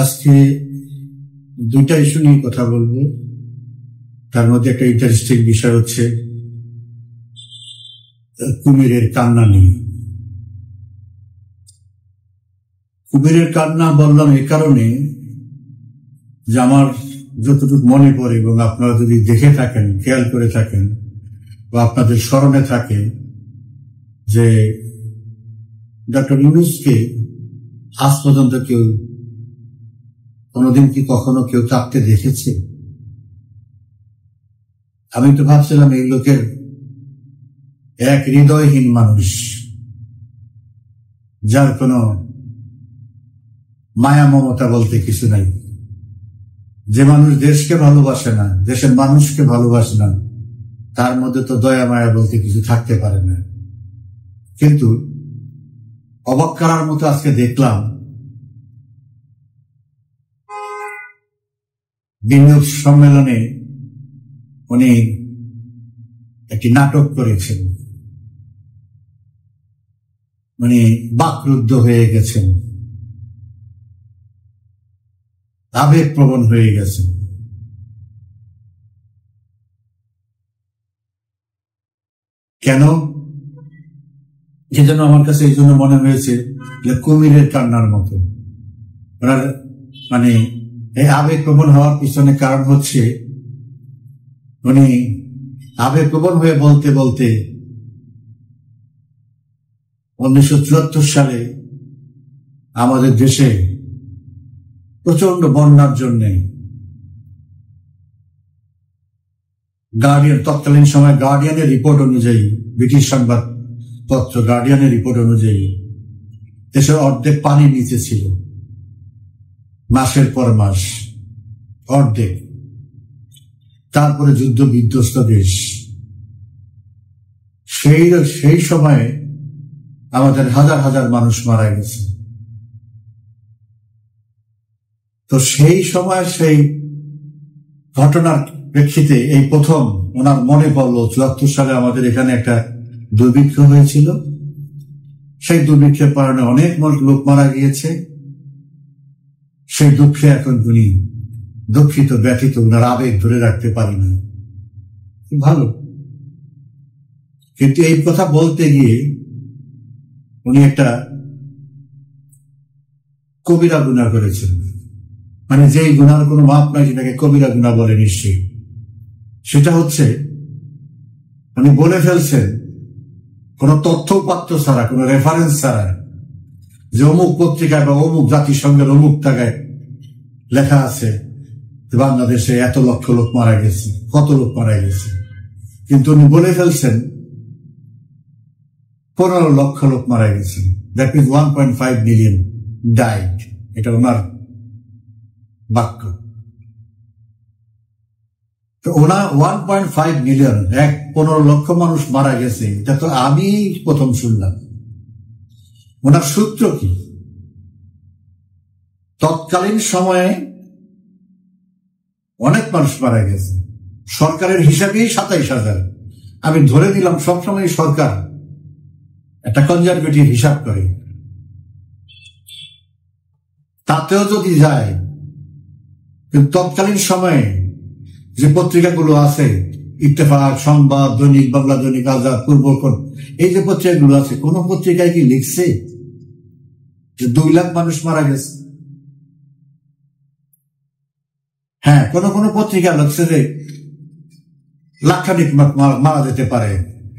আজকে দুইটা ইস্যু নিয়ে কথা বলবো। তার মধ্যে একটা ইন্টারেস্টিং বিষয় হচ্ছে কুমিরের কান্না নিয়ে। কুমিরের কান্না বললাম এ কারণে যে আমার যতটুকু মনে পড়ে এবং আপনারা যদি দেখে থাকেন, খেয়াল করে থাকেন বা আপনাদের স্মরণে থাকে যে ডক্টর ইউনূসকে আজ পর্যন্ত কেউ কোনোদিন কি কখনো কেউ কাঁদতে দেখেছে? আমি তো ভাবছিলাম এই লোকের এক হৃদয়হীন মানুষ, যার কোনো মায়া মমতা বলতে কিছু নাই, যে মানুষ দেশকে ভালোবাসে না, দেশের মানুষকে ভালোবাসে না, তার মধ্যে তো দয়া মায়া বলতে কিছু থাকতে পারে না। কিন্তু অবাক করার মতো আজকে দেখলাম বিনিয়োগ সম্মেলনে উনি একটি নাটক করেছেন, উনি বাকরুদ্ধ হয়ে গেছেন, আবেগপ্রবণ হয়ে গেছেন। কেন? যেজন্য আমার কাছে এই জন্য মনে হয়েছে যে কুমিরের কান্নার মতো। ওনার মানে এই আবেগপ্রবণ হওয়ার পিছনে কারণ হচ্ছে উনি আবেগপ্রবণ হয়ে বলতে বলতে 1974 সালে আমাদের দেশে প্রচন্ড বন্যার জন্য গার্ডিয়ান, তৎকালীন সময় গার্ডিয়ানের রিপোর্ট অনুযায়ী, ব্রিটিশ সংবাদপত্র গার্ডিয়ানের রিপোর্ট অনুযায়ী দেশের অর্ধেক পানির নিচে ছিল, মাসের পর মাস অর্ধেক। তারপরে যুদ্ধ বিধ্বস্ত দেশ। সেই সময়ে আমাদের হাজার হাজার মানুষ মারা গেছে। তো সেই সময় সেই ঘটনার প্রেক্ষিতে এই প্রথম ওনার মনে পড়ল 74 সালে আমাদের এখানে একটা দুর্ভিক্ষ হয়েছিল। সেই দুর্ভিক্ষের কারণে অনেক লোক মারা গিয়েছে। সেই দুঃখে এখন উনি দুঃখিত, ব্যথিত, ওনার আবেগ ধরে রাখতে পারি না। ভালো, কিন্তু এই কথা বলতে গিয়ে উনি একটা কবিরা গুনাহ করেছেন। মানে যেই গুনার কোনো মাপ নাই, সেটাকে কবিরা গুনাহ বলে নিশ্চয়ই। সেটা হচ্ছে উনি বলে ফেলছেন কোন তথ্য উপাত্ত ছাড়া, কোন রেফারেন্স ছাড়া, যে অমুক পত্রিকায় বা অমুক জাতিসংঘের অমুক জায়গায় লেখা আছে বাংলাদেশে এত লক্ষ লোক মারা গেছে, কত লোক মারা গেছে। কিন্তু উনি বলে ফেলছেন 15 লক্ষ লোক মারা গেছে। That means 1.5 million died. এটা ওনার বাক্য। তো ওনার 1.5 মিলিয়ন, 15 লক্ষ মানুষ মারা গেছে, এটা তো আমি প্রথম শুনলাম। ওনার সূত্র কি? তৎকালীন সময়ে অনেক মানুষ মারা গেছে, সরকারের হিসাবেই 27,000। আমি ধরে দিলাম সবসময় সরকার একটা কনজারভেটিভ হিসাব করে, তাতেও যদি যায়। কিন্তু তৎকালীন সময়ে যে পত্রিকাগুলো আছে, ইত্তেফাক, সংবাদ, দৈনিক বাংলা, দৈনিক আজাদ, পূর্বক্ষণ, এই যে পত্রিকাগুলো আছে, কোন পত্রিকায় কি লিখছে যে 2 লাখ মানুষ মারা গেছে? হ্যাঁ, কোন কোন পত্রিকা লিখছে যে লাখানিক মারা যেতে পারে,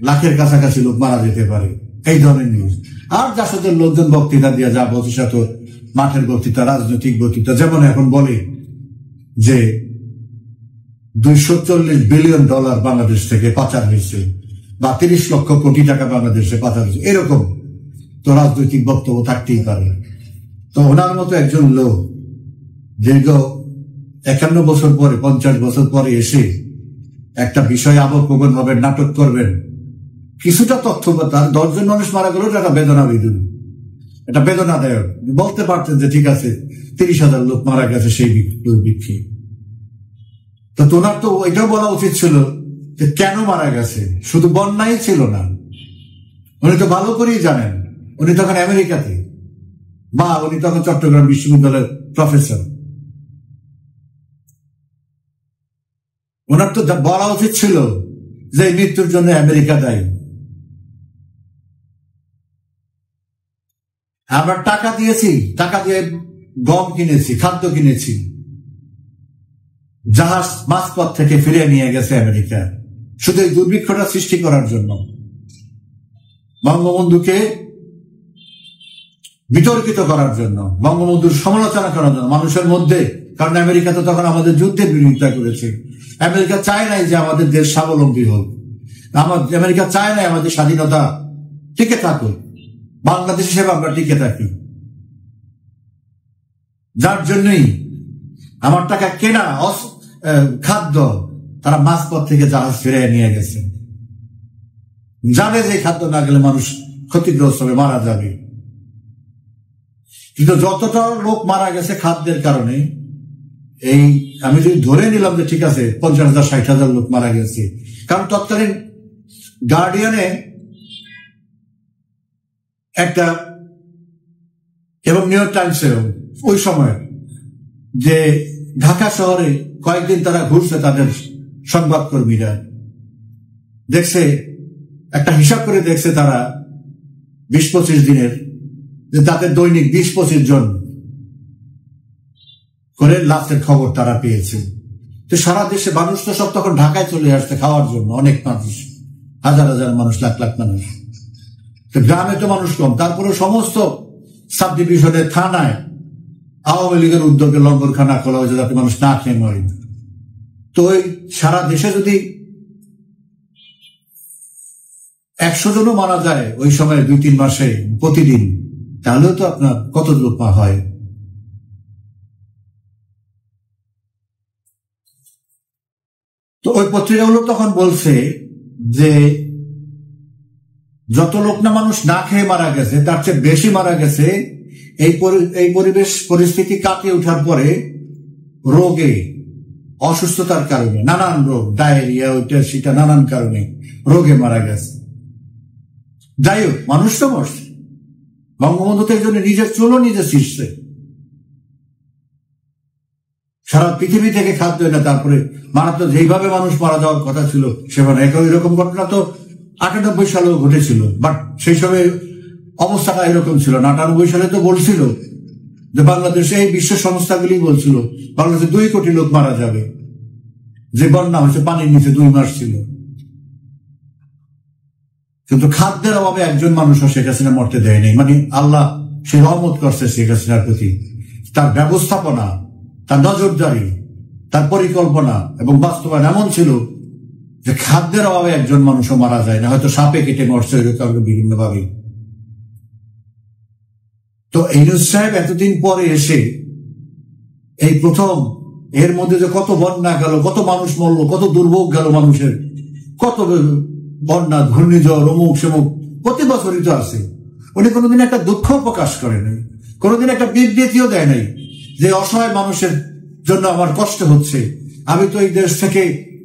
লাখের কাছাকাছি লোক মারা যেতে পারে, এই ধরনের নিউজ। আর যার সাথে লোকজন বক্তৃতা দিয়ে যা বলছে, সাথে মাঠের বক্তৃতা, রাজনৈতিক বক্তৃতা, যেমন এখন বলে যে $240 বিলিয়ন বাংলাদেশ থেকে পাচার হয়েছে, বা 30 লক্ষ কোটি টাকা বাংলাদেশে পাচার হয়েছে, এরকম তো রাজনৈতিক বক্তব্য থাকতেই পারে। তো ওনার মতো একজন লোক দীর্ঘ 51 বছর পরে, 50 বছর পরে এসে একটা বিষয় আবেগপ্রবণ ভাবে নাটক করবেন, কিছুটা তথ্য, তার 10 জন মানুষ মারা গেলেও এটা বেদনা বিদুন, এটা বেদনাদায়ক। বলতে পারতেন যে ঠিক আছে 30,000 লোক মারা গেছে সেই দুর্ভিক্ষে। তো তোনার তো এটাও বলা উচিত ছিল যে কেন মারা গেছে। শুধু বন্যাই ছিল না, উনি তো ভালো করেই জানেন, উনি তখন আমেরিকাতে, বা উনি তখন চট্টগ্রাম বিশ্ববিদ্যালয়ের প্রফেসর। ওনার তো বলা উচিত ছিল যে মৃত্যুর জন্য আমেরিকা দায়ী। আমরা টাকা দিয়েছি, টাকা দিয়ে গম কিনেছি, খাদ্য কিনেছি, জাহাজ মাঝপথ থেকে ফিরিয়ে নিয়ে গেছে আমেরিকা শুধু এই দুর্ভিক্ষটা সৃষ্টি করার জন্য, বঙ্গবন্ধুকে বিতর্কিত করার জন্য, বঙ্গবন্ধুর সমালোচনা করার জন্য মানুষের মধ্যে। কারণ আমেরিকা তো তখন আমাদের যুদ্ধের বিরোধিতা করেছে। আমেরিকা চায় নাই যে আমাদের দেশ স্বাবলম্বী হোক, আমেরিকা চায় নাই আমাদের স্বাধীনতা টিকে থাকুক, বাংলাদেশ হিসেবে আমরা টিকে থাকি। যার জন্যই আমার টাকা কেনা খাদ্য তারা মাঝপথ থেকে জাহাজ ফিরিয়ে নিয়ে গেছে, জানে যে খাদ্য না গেলে মানুষ ক্ষতিগ্রস্ত হবে, মারা যাবে। কিন্তু যতটা লোক মারা গেছে খাদ্যের কারণে, এই আমি যদি ধরে নিলাম যে ঠিক আছে 50,000 60,000 লোক মারা গেছে, কারণ তৎকালীন গার্ডিয়ানে একটা এবং নিউ ইয়র্ক টাইমসেও ওই সময় যে ঢাকা শহরে কয়েকদিন তারা ঘুরছে, তাদের সংবাদকর্মীরা দেখছে, একটা হিসাব করে দেখছে তারা 20-25 দিনের, যে তাদের দৈনিক 20-25 জন করে লাশের খবর তারা পেয়েছে। তো সারা দেশে মানুষ তো সব তখন ঢাকায় চলে আসছে খাওয়ার জন্য, অনেক মানুষ, হাজার হাজার মানুষ, লাখ লাখ মানুষ। তো গ্রামে তো মানুষ কম, তারপরে সমস্ত সাব ডিভিশনের থানায় আওয়ামী লীগের উদ্যোগে লঙ্গরখানা খোলা হয়েছে যাতে মানুষ না খেয়ে মরে। তো ওই সারা দেশে যদি 100 জনও মারা যায় ওই সময় 2-3 মাসে প্রতিদিন, তাহলেও তো আপনার কত লোক হয়। তো ওই পত্রিকাগুলো তখন বলছে যে যত লোক না মানুষ না খেয়ে মারা গেছে তার চেয়ে বেশি মারা গেছে এই পরিবেশ পরিস্থিতি কাটিয়ে ওঠার পরে রোগে, অসুস্থতার কারণে, নানান রোগ, ডায়রিয়া, ওইটা সেটা, নানান কারণে রোগে মারা গেছে। যাই হোক, মানুষ তো মরছে, বঙ্গবন্ধু তো এই জন্য নিজের চুলও নিজে ছিঁড়ছে, সারা পৃথিবী থেকে খাদ্য না, তারপরে মারা তো যেইভাবে মানুষ মারা যাওয়ার কথা ছিল সেভাবে। এরকম ঘটনা তো 98 সালেও ঘটেছিল, বাট সেই সময় অবস্থাটা এরকম ছিল না। 98 সালে তো বলছিল যে বাংলাদেশে, এই বিশ্ব সংস্থাগুলি বলছিল বাংলাদেশে 2 কোটি লোক মারা যাবে, যে বন্যা হয়েছে পানির নিচে 2 মাস ছিল। কিন্তু খাদ্যের অভাবে একজন মানুষও শেখ হাসিনা মরতে দেয়নি। মানে আল্লাহ সে রহমত করছে শেখ হাসিনার প্রতি, তার ব্যবস্থাপনা, তার নজরদারি, তার পরিকল্পনা এবং বাস্তবায়ন এমন ছিল যে খাদ্যের অভাবে একজন মানুষও মারা যায় না, হয়তো সাপে কেটে মরছে বিভিন্ন ভাবে। তো ইউনূস সাহেব এতদিন পরে এসে এই প্রথম, এর মধ্যে যে কত বন্যা গেল, কত মানুষ মরল, কত দুর্ভোগ গেল মানুষের, কত বন্যা, ঘূর্ণিঝড়, অমুক সেমুক প্রতি বছরই তো আছে। উনি কোনোদিন একটা দুঃখ প্রকাশ করে নাই, কোনোদিন একটা বিবৃতিও দেয় নাই যে অসহায় মানুষের জন্য আমার কষ্ট হচ্ছে। আমি তো এই দেশ থেকে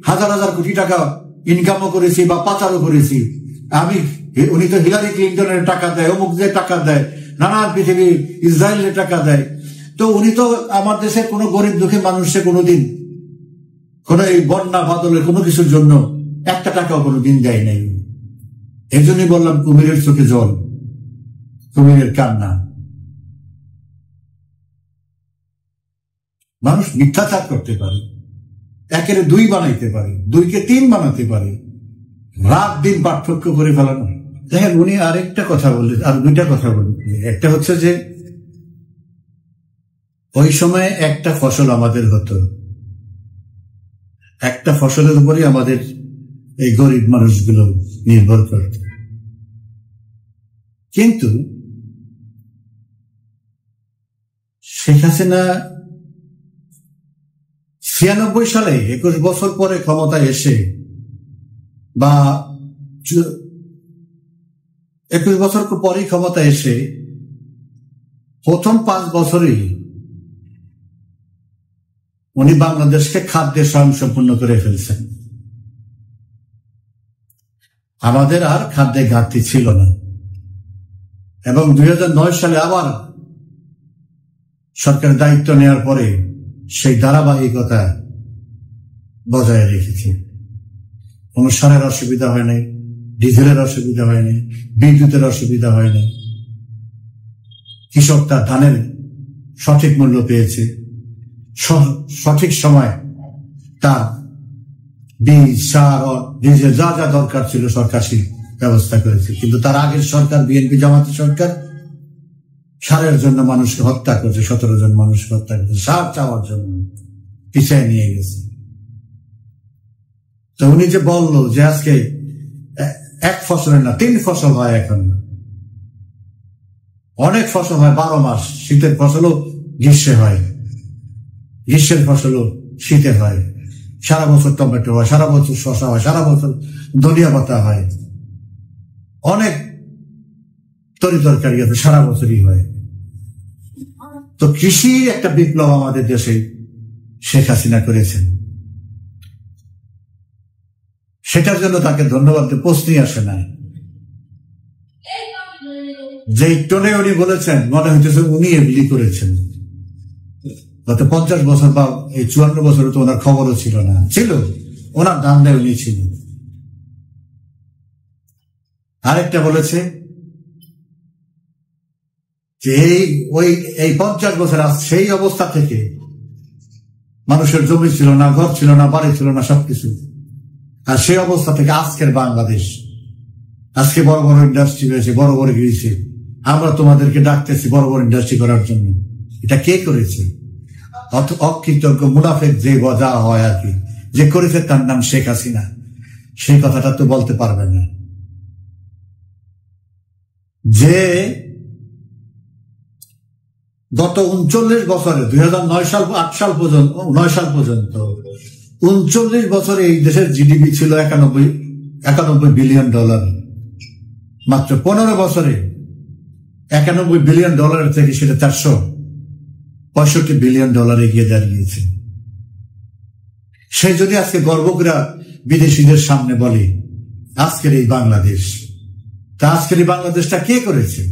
হাজার হাজার কোটি টাকা ইনকামও করেছি বা পাচারও করেছি। উনি তো হিলারি ক্লিন্টনের টাকা দেয়, অমুক যে টাকা দেয়, নানান পৃথিবী, ইসরায়েলের টাকা দেয়। তো উনি তো আমার দেশের কোনো গরিব দুঃখী মানুষকে কোনোদিন কোন এই বন্যা বাদলের কোনো কিছুর জন্য একটা টাকাও কোনোদিন দেয় নাই। এই জন্যই বললাম কুমিরের চোখে জল, কুমিরের কান্না। মানুষ মিথ্যাচার করতে পারে, 1-এর 2 বানাইতে পারে, 2-কে 3 বানাতে পারে, রাত দিন পার্থক্য করে ফেলানো। দেখেন, উনি আরেকটা কথা বললেন, আর 2টা কথা বললেন। একটা হচ্ছে যে ওই সময় একটা ফসল আমাদের হতো, একটা ফসলের উপরে আমাদের এই গরিব মানুষগুলো নির্ভর করত। কিন্তু শেখ হাসিনা 96 সালে 21 বছর পরে ক্ষমতায় এসে, বা 21 বছর পরেই ক্ষমতা এসে প্রথম 5 বছরেই উনি বাংলাদেশকে খাদ্যে স্বয়ংসম্পূর্ণ করে ফেলছেন। আমাদের আর খাদ্যে ঘাটতি ছিল না। এবং 2009 সালে আবার সরকারের দায়িত্ব নেওয়ার পরে সেই ধারাবাহিকতা বজায় রেখেছে। কোনো সারের অসুবিধা হয় নাই, ডিজেলের অসুবিধা হয়নি, বিদ্যুতের অসুবিধা হয়নি। কৃষক তার ধানের সঠিক মূল্য পেয়েছে, সঠিক সময় তার বীজ, সার, ডিজেল যা যা দরকার ছিল সরকার সেই ব্যবস্থা করেছে। কিন্তু তার আগের সরকার, বিএনপি জামাতের সরকার, সারের জন্য মানুষকে হত্যা করেছে, 17 জন মানুষকে হত্যা করেছে সার চাওয়ার জন্য, পিছিয়ে নিয়ে গেছে। তো উনি যে বললো যে আজকে এক ফসলের না 3 ফসল হয়, এখন অনেক ফসল হয় 12 মাস, শীতের ফসলও গ্রীষ্মে হয়, গ্রীষ্মের ফসলও শীতে হয়, সারা বছর টমেটো হয়, সারা বছর শসা হয়, সারা বছর ধনিয়া পাতা হয়, অনেক তরিতরকারি আছে, সারা বছরই হয়। তো কৃষি একটা বিপ্লব আমাদের দেশে শেখ হাসিনা করেছেন, সেটার জন্য তাকে ধন্যবাদ দিয়ে প্রশ্নই আসে না। যে টোনে উনি বলেছেন মনে হইতেছে উনি এগুলি করেছেন। গত 50 বছর বা এই 54 বছরে তো ওনার খবরও ছিল না, ছিল ওনার দান্দায় উনি ছিলেন। আরেকটা বলেছে যে এই 50 বছর সেই অবস্থা থেকে মানুষের জমি ছিল না, ঘর ছিল না, বাড়ি ছিল না, সবকিছু। আর সেই অবস্থা থেকে আজকের বাংলাদেশ, আজকে বড় বড় ইন্ডাস্ট্রি হয়েছে, বড় বড় গিয়েছে। আমরা তোমাদেরকে ডাকতেছি বড় বড় ইন্ডাস্ট্রি করার জন্য। এটা কে করেছে? অকৃতজ্ঞ মুনাফেক যে যা হয় আর কি, যে করেছে তার নাম শেখ হাসিনা। সেই কথাটা তো বলতে পারবে না যে গত 39 বছরে 2009 সাল 8 সাল পর্যন্ত 9 সাল পর্যন্ত 39 বছরে এই দেশের জিডিপি ছিল 91 বিলিয়ন ডলার। মাত্র 15 বছরে 91 বিলিয়ন ডলারের থেকে সেটা 465 বিলিয়ন ডলারে গিয়ে দাঁড়িয়েছে। সে যদি আজকে গর্ব করে বিদেশিদের সামনে বলে আজকের এই বাংলাদেশ, তা আজকের এই বাংলাদেশটা কে করেছে?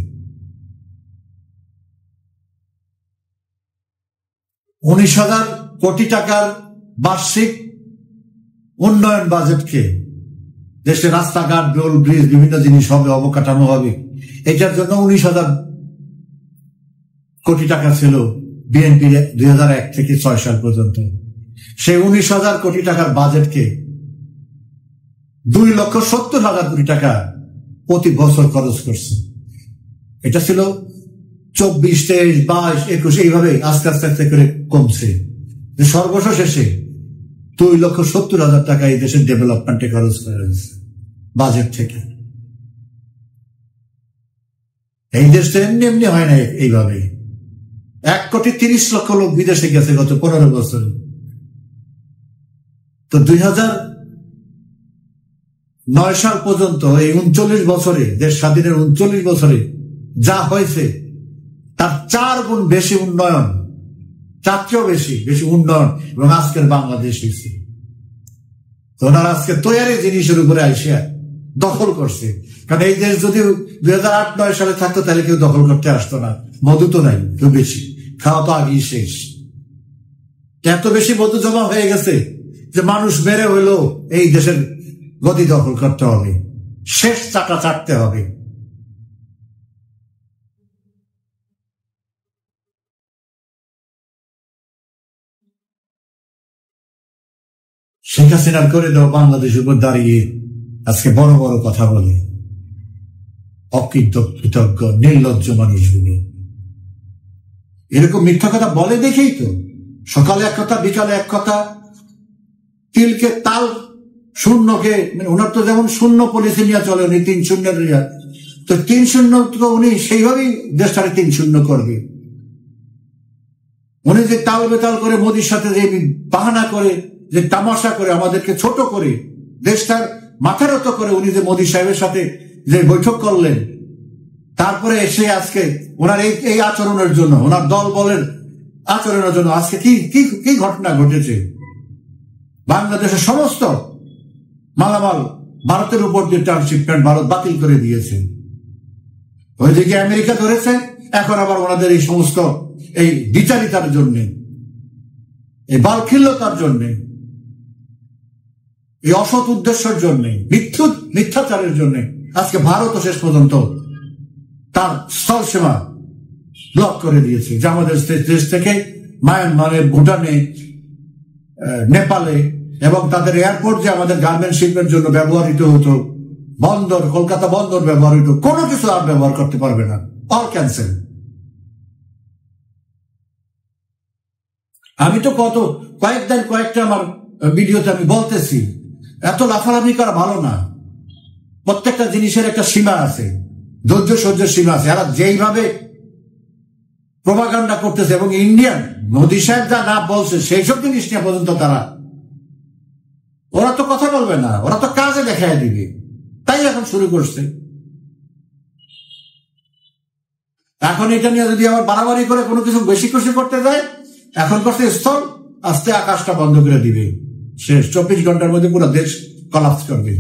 19,000 কোটি টাকার বার্ষিক উন্নয়ন বাজেটকে, দেশের রাস্তাঘাট, রেল, ব্রিজ, বিভিন্ন জিনিস হবে, অবকাঠামো হবে, এটার জন্য 19,000 কোটি টাকা ছিল বিএনপি 2001 থেকে 6 সাল পর্যন্ত। সেই 19,000 কোটি টাকার বাজেটকে 2,70,000 কোটি টাকা প্রতি বছর খরচ করছে। এটা ছিল 24, 23, 22, 21 এইভাবে আস্তে আস্তে আস্তে করে কমছে। সর্বশেষে 2,70,000 টাকা এই দেশের ডেভেলপমেন্টে খরচ করা হয়েছে বাজেট থেকে। এই দেশটা এমনি এমনি হয় না এইভাবে। 1,30,00,000 লোক বিদেশে গেছে গত 15 বছরে। তো 2009 সাল পর্যন্ত এই 39 বছরে, দেশ স্বাধীনের 39 বছরে যা হয়েছে তার 4 গুণ বেশি উন্নয়ন, 4 চেয়েও বেশি উন্নয়ন এবং আজকের বাংলাদেশ হয়েছে। ওনারা আজকে তৈরি জিনিসের উপরে আইসিয়া দখল করছে। কারণ এই দেশ যদি 2008-9 সালে থাকতো তাহলে কেউ দখল করতে আসতো না। মধু তো নাই খুব বেশি, খাওয়া তো আগেই শেষ। এত বেশি মধু জমা হয়ে গেছে যে মানুষ মেরে হইলেও এই দেশের গদি দখল করতে হবে, শেষ চাটা চাটতে হবে। শেখ হাসিনার করে দেওয়া বাংলাদেশের উপর দাঁড়িয়ে আজকে বড় বড় কথা বলে অকৃতজ্ঞ নির্লজ্জ মানুষগুলো। এরকম মিথ্যা কথা বলে দেখেই তো সকালে এক কথা, বিকালে এক কথা, তিলকে তাল, শূন্যকে, ওনার তো যেমন শূন্য পলিসি নিয়ে চলে, উনি 3-0 তো 3-0 তো উনি সেইভাবেই দেশটাকে 3-0 করবে। উনি যে তাল বেতাল করে মোদির সাথে যে বাহানা করে, যে তামাশা করে, আমাদেরকে ছোট করে, দেশটার মাথার মতো করে উনি যে মোদি সাহেবের সাথে যে বৈঠক করলেন, তারপরে এসে আজকে ওনার এই আচরণের জন্য, ওনার দল বলের আচরণের জন্য আজকে কি ঘটনা ঘটেছে। বাংলাদেশের সমস্ত মালামাল ভারতের উপর দিয়ে ট্রান্সশিপমেন্ট ভারত বাতিল করে দিয়েছে। ওইদিকে আমেরিকা ধরেছে, এখন আবার ওনাদের এই সমস্ত এই বিচারিতার জন্যে, এই বালখিল্যতার জন্যে, এই অসৎ উদ্দেশ্যের জন্যে, মিথ্যাচারের জন্যে আজকে ভারতও শেষ পর্যন্ত তার স্থল সীমা ব্লক করে দিয়েছে, যে আমাদের দেশ থেকে মায়ানমারে, ভুটানে, নেপালে এবং তাদের এয়ারপোর্ট যে আমাদের গার্মেন্ট শিল্পের জন্য ব্যবহৃত হতো, বন্দর, কলকাতা বন্দর ব্যবহৃত, কোনো কিছু আর ব্যবহার করতে পারবে না, অল ক্যান্সেল। আমি তো কয়েকটা আমার ভিডিওতে আমি বলতেছি, এত লাফালাফি করা ভালো না। প্রত্যেকটা জিনিসের একটা সীমা আছে, ধৈর্য সহ্যের সীমা আছে। এরা যেইভাবে প্রোপাগান্ডা করতেছে, এবং ইন্ডিয়ান মোদী সাহেব যা না বলছে সেই সব জিনিস নিয়ে পর্যন্ত ওরা তো কথা বলবে না, ওরা তো কাজে দেখায় দিবে, তাই এখন শুরু করছে। এখন এটা নিয়ে যদি আবার বাড়াবাড়ি করে কোনো কিছু বেশি খুশি করতে যায়, এখন করছে স্থল, আস্তে আকাশটা বন্ধ করে দিবে, শেষ 24 ঘন্টার মধ্যে পুরো দেশ কলাপস করবে।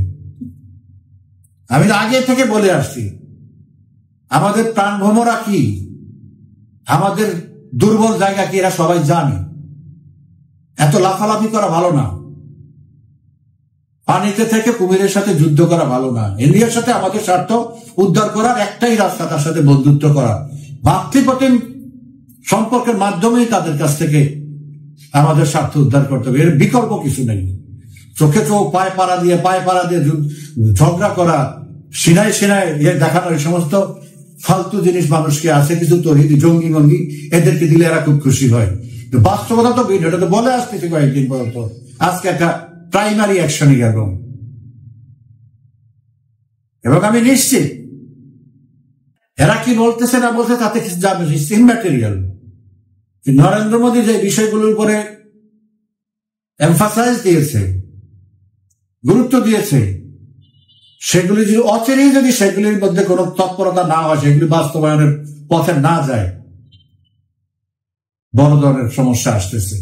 আমি তো আগে থেকে বলে আসছি, আমাদের প্রাণভ্রমরা কি, আমাদের দুর্বল জায়গা কি, এরা সবাই জানে। এত লাফালাফি করা ভালো না, পানিতে থেকে কুমিরের সাথে যুদ্ধ করা ভালো না। ইন্ডিয়ার সাথে আমাদের স্বার্থ উদ্ধার করার একটাই রাস্তা, তার সাথে বন্ধুত্ব করা, ভাতৃপ্রতিম সম্পর্কের মাধ্যমেই তাদের কাছ থেকে আমাদের স্বার্থ উদ্ধার করতে হবে, এর বিকল্প কিছু নেই। চোখে চোখ, পায়ে পাড়া দিয়ে ঝগড়া করা, সিনায় দেখানো, এই সমস্ত ফালতু জিনিস মানুষকে আছে কিছু তৈরি, জঙ্গি মঙ্গি, এদেরকে দিলে এরা খুব খুশি হয়। বাস্তবতা তো এটা তো বলে আসতেছে কয়েকদিন পর্যন্ত, আজকে একটা প্রাইমারি অ্যাকশনে গেল। এবং আমি নিশ্চিত এরা কি বলতেছে না বলছে তাতে যাবে, ইম্যাটেরিয়াল। নরেন্দ্র মোদী যে বিষয়গুলোর উপরে এমফাসাইজ দিয়েছে, গুরুত্ব দিয়েছে, সেগুলি যদি অচেরেই যদি সেগুলির মধ্যে কোনো তৎপরতা না হয়, সেগুলি বাস্তবায়নের পথে না যায়, বড় ধরনের সমস্যা আসতেছে।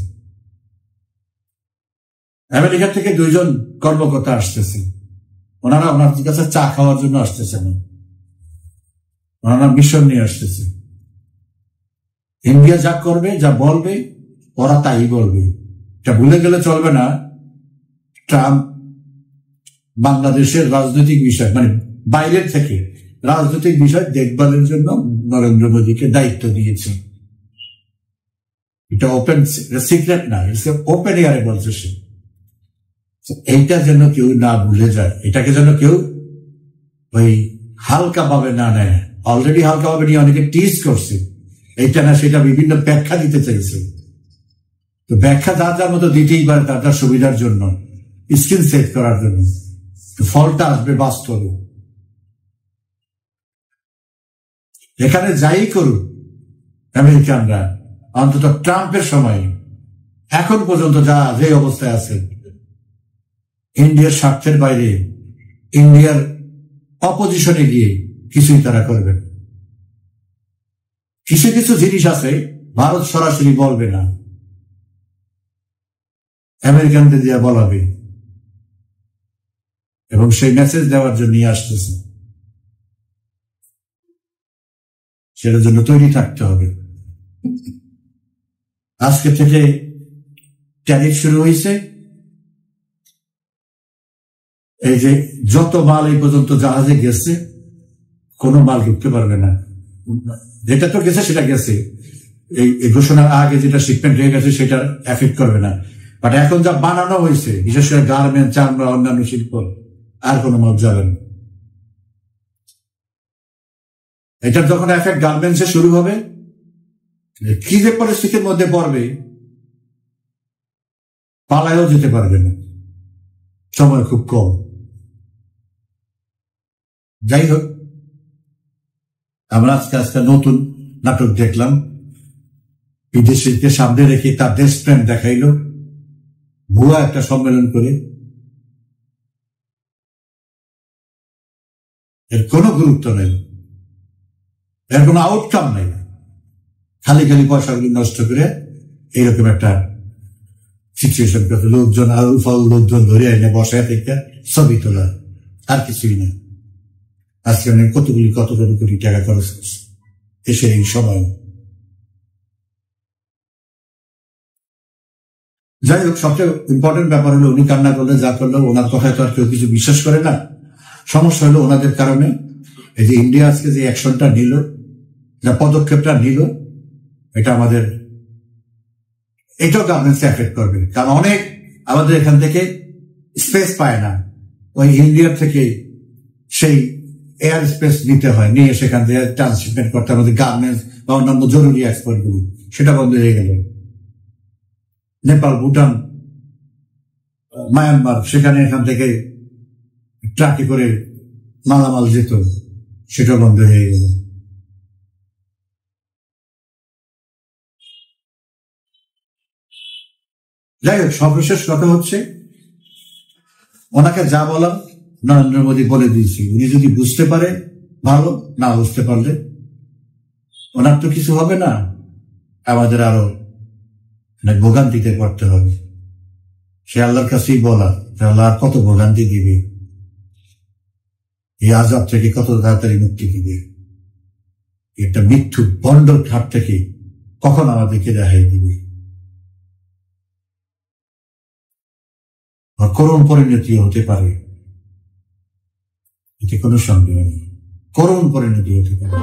আমেরিকা থেকে 2 জন কর্মকর্তা আসতেছে, ওনারা ওনার কাছে চা খাওয়ার জন্য আসতেছে না, ওনারা মিশন নিয়ে আসতেছে। ইন্ডিয়া যা করবে, যা বলবে, ওরা তাই বলবে। এটা ভুলে গেলে চলবে না, ট্রাম্প বাংলাদেশের রাজনৈতিক বিষয়, মানে বাইরের থেকে রাজনৈতিক বিষয় দেখভালের জন্য নরেন্দ্র মোদীকে দায়িত্ব দিয়েছে। এটা ওপেন সিক্রেট না, ওপেন এয়ারে বলছে সে। এইটা যেন কেউ না ভুলে যায়, এটাকে যেন কেউ ওই হালকা ভাবে না নেয়। অলরেডি হালকা ভাবে নিয়ে অনেকে টিজ করছে, এইটা না সেটা বিভিন্ন ব্যাখ্যা দিতে চাইছে। তো ব্যাখ্যা যার মতো দিতেই পারে, তার সুবিধার জন্য, স্কিল সেট করার জন্য। ফলটা আসবে বাস্তবে। এখানে যাই করুক আমেরিকানরা, অন্তত ট্রাম্পের সময় এখন পর্যন্ত যে অবস্থায় আছে, ইন্ডিয়ার স্বার্থের বাইরে, ইন্ডিয়ার অপোজিশনে গিয়ে কিছুই তারা করবেন। কিছু কিছু জিনিস আছে ভারত সরাসরি বলবে না, আমেরিকানদের দিয়ে বলাবে, এবং সেই মেসেজ দেওয়ার জন্য নিয়ে আসতেছে। সেটার জন্য তৈরি থাকতে হবে। আজকে থেকে ট্যারিফ শুরু হয়েছে। এই যে যত মাল এই পর্যন্ত জাহাজে গেছে, কোনো মাল ঢুকতে পারবে না। যেটা তো গেছে সেটা গেছে, এই ঘোষণার আগে যেটা শিপমেন্ট হয়ে গেছে সেটা এফেক্ট করবে না। বাট এখন যা বানানো হয়েছে, বিশেষ করে গার্মেন্ট, চামড়া, অন্যান্য শিল্প, আর কোনো মাল যাবে না। এটার যখন এফেক্ট গার্মেন্টসে শুরু হবে, কি যে পরিস্থিতির মধ্যে পড়বে, পালায়ও যেতে পারবে না, সময় খুব কম। যাই হোক, আমরা আজকে নতুন নাটক দেখলাম। বিদেশিকে সামনে রেখে তার দেশপ্রেম দেখাইল ভুয়া একটা সম্মেলন করে। এর কোনো গুরুত্ব নেই, এর কোনো আউটকাম নেই। খালি পয়সাগুলি নষ্ট করে এইরকম একটা সিচুয়েশন করতে লোকজন লোকজন ধরে এনে বসায় থেকে ছবি তোলা, আর কিছুই না। আজকে অনেক কত কোটি টাকা খরচ করছে এসে এই সময়। যাই হোক, সবচেয়ে ইম্পর্টেন্ট ব্যাপার হলো উনি কান্না করলে যা করলো ওনার কথায় তো আর কেউ কিছু বিশ্বাস করে না। সমস্যা হলো ওনাদের কারণে। এই যে ইন্ডিয়া আজকে যে অ্যাকশনটা নিল, যা পদক্ষেপটা নিল, এটা আমাদের এটাও গার্মেন্টসে এফেক্ট করবে। কারণ অনেক আমাদের এখান থেকে স্পেস পায় না, ওই ইন্ডিয়ার থেকে সেই এয়ার স্পেস নিতে হয়, নিয়ে সেখান থেকে ট্রান্সশিপমেন্ট করতে আমাদের গার্মেন্টস বা অন্যান্য জরুরি এক্সপোর্ট গুলো, সেটা বন্ধ হয়ে গেল। নেপাল, ভুটান, মায়ানমার, সেখানে এখান থেকে ট্রাকে করে মালামাল যেত, সেটা বন্ধ হয়ে গেল। যাই হোক, সর্বশেষ কথা হচ্ছে ওনাকে যা বলা নরেন্দ্র মোদী বলে দিয়েছি। উনি যদি বুঝতে পারে ভালো, না বুঝতে পারলে ওনার তো কিছু হবে না, আমাদের আরো ভোগান্তিতে পড়তে হবে। সে আল্লাহর কাছেই বলা, আল্লাহ কত ভোগান্তি দিবে, এই আজাব থেকে কত তাড়াতাড়ি মুক্তি দিবে, একটা মৃত্যু বন্ডর ঘাট থেকে কখন আমাদেরকে রেহাই দিবে। করুণ পরিণতি হতে পারে, এতে কোনো সন্দেহ নেই, করুণ পরিণতি হতে পারে।